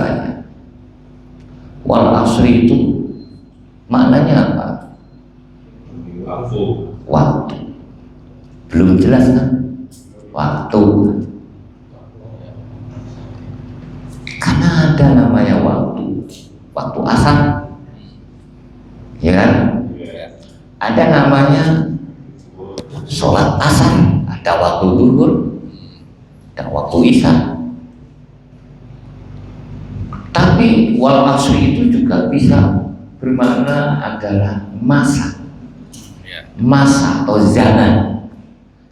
istilahnya. Wal asri itu maknanya apa? Waktu. Belum jelas kan? Waktu. Karena ada namanya waktu. Waktu asar, ya kan? Ada namanya sholat asar, ada waktu zuhur, ada waktu isya. Tapi wal asri itu juga bisa bermakna adalah masa, masa atau zaman.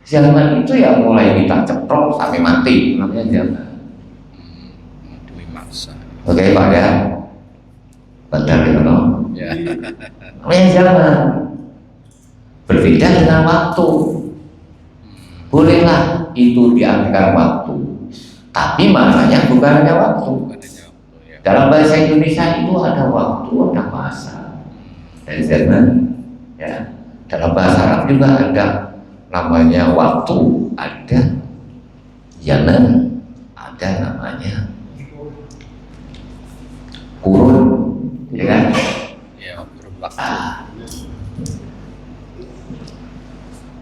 Zaman itu ya mulai kita ceprok sampai mati, namanya zaman. Oke Pak ya, benar ya no? Namanya zaman. Berbeda dengan waktu. Bolehlah itu diartikan waktu, tapi maknanya bukan hanya waktu. Dalam bahasa Indonesia itu ada waktu, ada masa, dan zaman. Ya. Dalam bahasa Arab juga ada namanya waktu, ada zaman, ada namanya kurun, ya kan?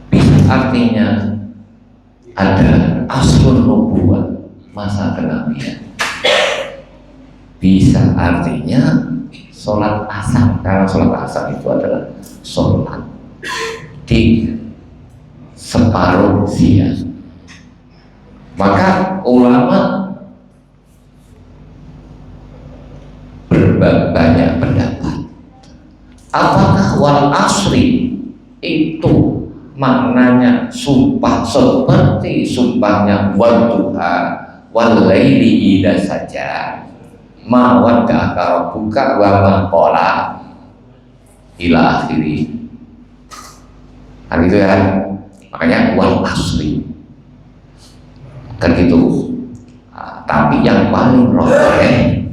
Bisa artinya ada asrul nubuwah, masa kenabian. Bisa artinya sholat asar, karena sholat asar itu adalah sholat di separuh siang. Maka ulama berbanyak pendapat. Apakah wal asri itu maknanya sumpah seperti sumpahnya wal duha wal laili idza saja, ma wadda'aka rabbuka wa ma qala ila akhiri. Kan gitu ya. Makanya wal asri. Kan gitu. Tapi yang paling rajih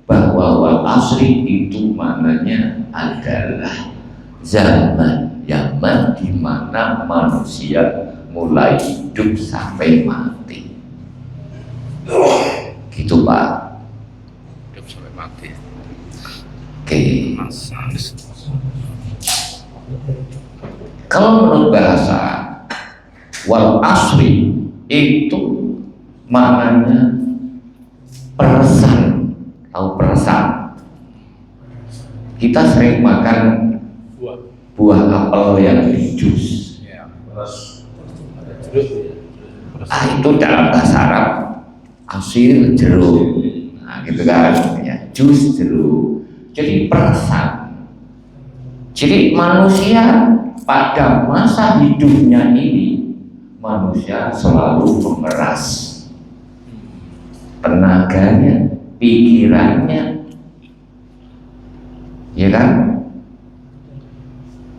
bahwa wal asri itu maknanya adalah zaman di mana manusia mulai hidup sampai mati. Gitu Pak. Hidup sampai mati. Oke. Kalau menurut bahasa wal asri itu maknanya peresan. Tahu peresan? Kita sering makan buah apel yang di jus. Itu dalam bahasa Arab asir jeruk. Nah, gitu kan ya, jus jeruk. Jadi peresan. Jadi manusia pada masa hidupnya ini, manusia selalu memeras tenaganya, pikirannya, ya kan,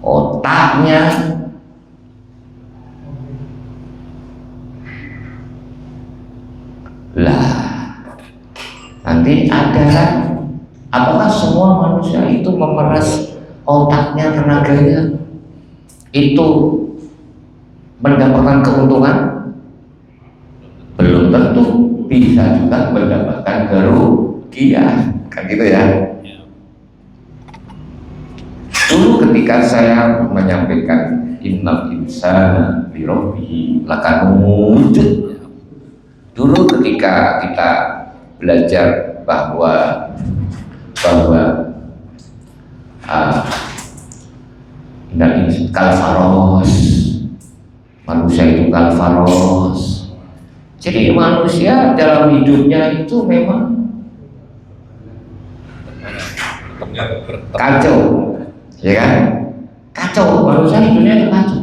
otaknya. Lah, nanti ada, apakah semua manusia itu memeras otaknya, tenaganya, itu mendapatkan keuntungan? Belum tentu. Bisa juga mendapatkan kerugian, kan gitu ya. Dulu ketika saya menyampaikan innal insana li rabbihi lakanud, dulu ketika kita belajar bahwa kalfaros, manusia itu kalfaros. Jadi manusia dalam hidupnya itu memang kacau, ya kan? Kacau, manusia hidupnya itu kacau.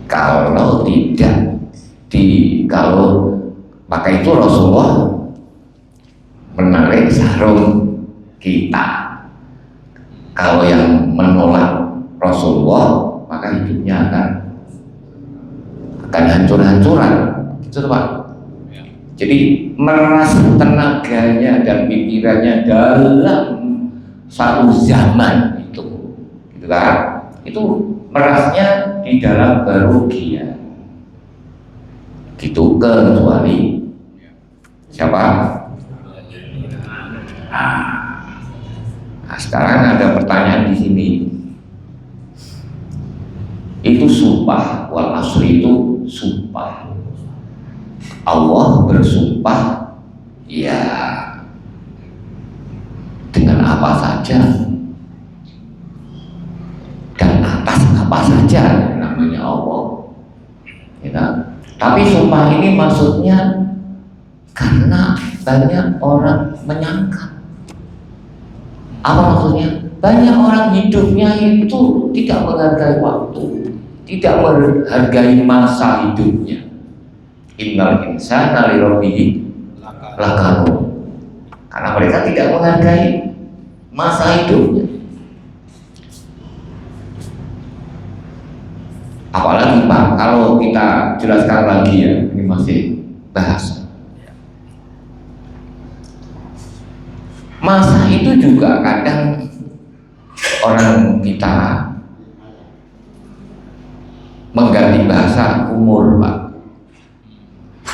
Kalau tidak kalau maka itu Rasulullah menarik sarung kita. Kalau yang menolak Rasulullah maka hidupnya akan hancur-hancuran, gitu Pak. Jadi meras tenaganya dan pikirannya dalam satu zaman itu, gitu kan? Itu merasnya di dalam kerugian, gitu, kecuali Siapa? Nah, sekarang ada pertanyaan di sini. Itu sumpah, wal asri itu sumpah. Allah bersumpah ya dengan apa saja dan atas apa saja namanya Allah. Ya. Tapi sumpah ini maksudnya karena banyak orang menyangka. Apa maksudnya? Banyak orang hidupnya itu tidak menghargai waktu, tidak menghargai masa hidupnya. Innal insana li rabbihi lakanun. Karena mereka tidak menghargai masa hidupnya. Apalagi Pak, kalau kita jelaskan lagi ya, ini masih bahasa. Masa itu juga kadang orang kita mengganti bahasa umur Pak.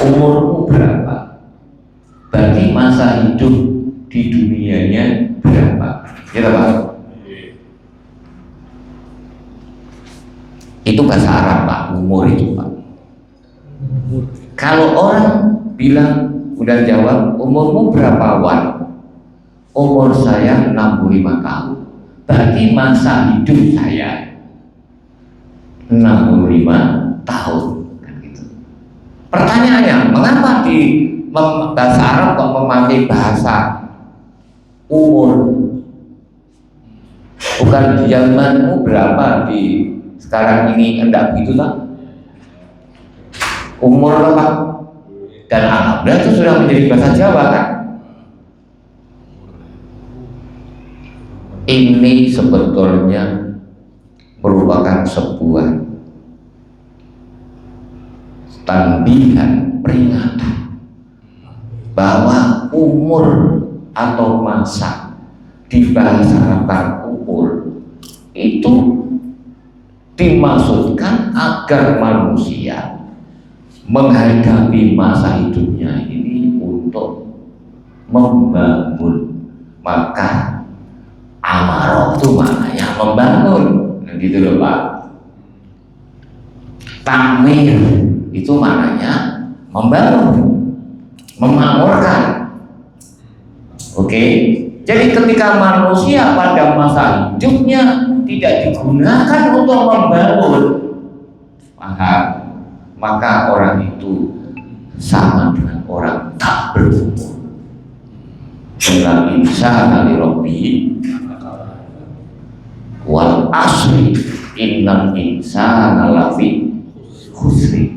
Umurmu berapa? Berarti masa hidup di dunianya berapa? Ya Pak? Itu bahasa Arab Pak, umur itu Pak. Kalau orang bilang, udah jawab, umurmu berapa Wan? Umur saya 65 tahun. Berarti masa hidup saya 65 tahun. Pertanyaannya, mengapa di bahasa Arab kok memakai bahasa umur? Bukan zamanmu berapa di sekarang ini, enggak begitu tak? Umur apa? Dan alhamdulillah itu sudah menjadi bahasa Jawa kan? Ini sebetulnya merupakan sebuah tanbihan, peringatan bahwa umur atau masa di bahasa Arab umur itu dimaksudkan agar manusia menghadapi masa hidupnya ini untuk membangun. Maka amarah itu maknanya membangun, gitu loh Pak. Takmir itu maknanya membangun, memakmurkan. Oke, jadi ketika manusia pada masa hidupnya tidak digunakan untuk membangun, maka orang itu sama dengan orang tak berumur. Innal insana li rabbihi wal asri innal insana lafi khusri.